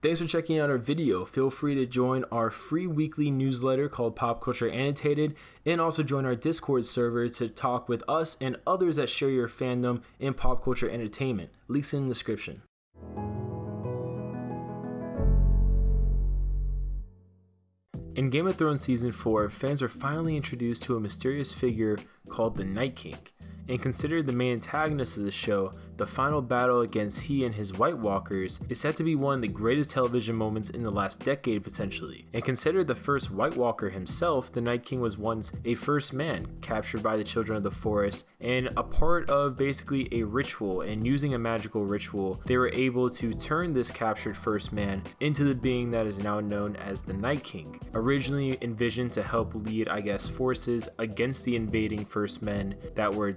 Thanks for checking out our video. Feel free to join our free weekly newsletter called Pop Culture Annotated, and also join our Discord server to talk with us and others that share your fandom in pop culture entertainment. Links in the description. In Game of Thrones Season 4, fans are finally introduced to a mysterious figure called the Night King. And considered the main antagonist of the show, the final battle against he and his White Walkers is said to be one of the greatest television moments in the last decade potentially. And considered the first White Walker himself, the Night King was once a first man captured by the Children of the Forest and a part of basically a ritual, and using a magical ritual, they were able to turn this captured first man into the being that is now known as the Night King. Originally envisioned to help lead, forces against the invading first men that were,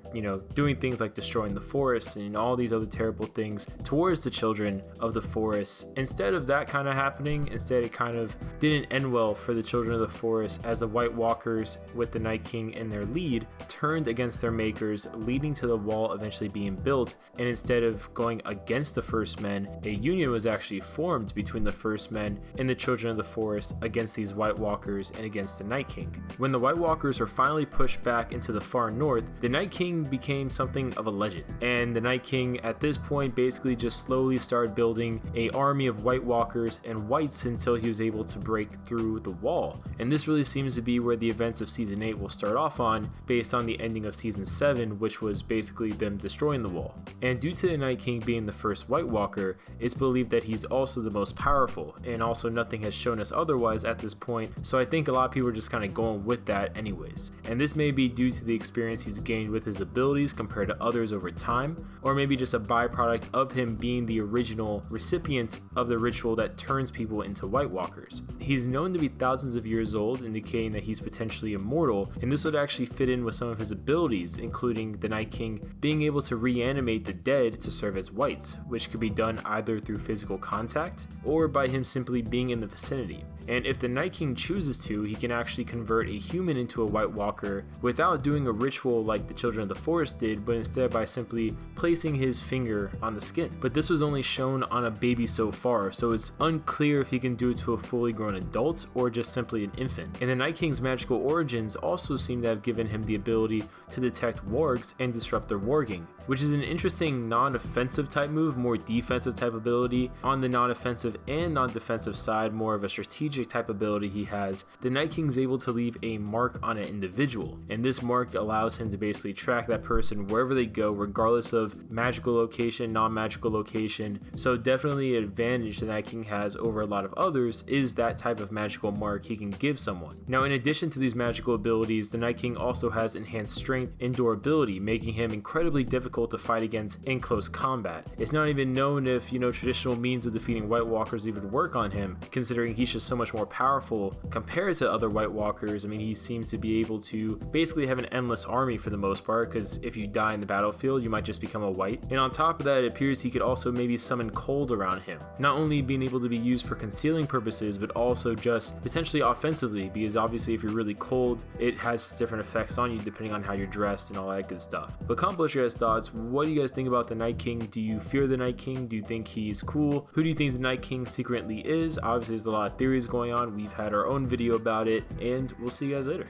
doing things like destroying the forest and all these other terrible things towards the Children of the Forest. Instead of that kind of happening, it kind of didn't end well for the Children of the Forest, as the White Walkers with the Night King in their lead turned against their makers, leading to the wall eventually being built. And instead of going against the First Men, a union was actually formed between the First Men and the Children of the Forest against these White Walkers and against the Night King. When the White Walkers were finally pushed back into the far north, the Night King became something of a legend, and the Night King at this point basically just slowly started building an army of White Walkers and Whites until he was able to break through the wall. And this really seems to be where the events of Season 8 will start off on, based on the ending of Season 7, which was basically them destroying the wall. And due to the Night King being the first White Walker, it's believed that he's also the most powerful, and also nothing has shown us otherwise at this point, so I think a lot of people are just kind of going with that anyways. And this may be due to the experience he's gained with his abilities compared to others over time, or maybe just a byproduct of him being the original recipient of the ritual that turns people into White Walkers. He's known to be thousands of years old, indicating that he's potentially immortal, and this would actually fit in with some of his abilities, including the Night King being able to reanimate the dead to serve as Whites, which could be done either through physical contact or by him simply being in the vicinity. And if the Night King chooses to, he can actually convert a human into a White Walker without doing a ritual like the Children of the Forest did, but instead by simply placing his finger on the skin. But this was only shown on a baby so far, so it's unclear if he can do it to a fully grown adult or just simply an infant. And the Night King's magical origins also seem to have given him the ability to detect wargs and disrupt their warging, which is an interesting non-offensive type move, more defensive type ability. On the non-offensive and non-defensive side, more of a strategic type ability he has, the Night King is able to leave a mark on an individual, and this mark allows him to basically track that person wherever they go, regardless of magical location, non-magical location. So definitely an advantage the Night King has over a lot of others is that type of magical mark he can give someone. Now, in addition to these magical abilities, the Night King also has enhanced strength and durability, making him incredibly difficult to fight against in close combat. It's not even known if, traditional means of defeating White Walkers even work on him, considering he's just so much more powerful compared to other White Walkers. He seems to be able to basically have an endless army for the most part, because if you die in the battlefield, you might just become a White. And on top of that, it appears he could also maybe summon cold around him, not only being able to be used for concealing purposes, but also just potentially offensively, because obviously if you're really cold, it has different effects on you depending on how you're dressed and all that good stuff. But comment below your guys' thoughts. What do you guys think about the Night King? Do you fear the Night King? Do you think he's cool? Who do you think the Night King secretly is? Obviously there's a lot of theories going on. We've had our own video about it, and we'll see you guys later.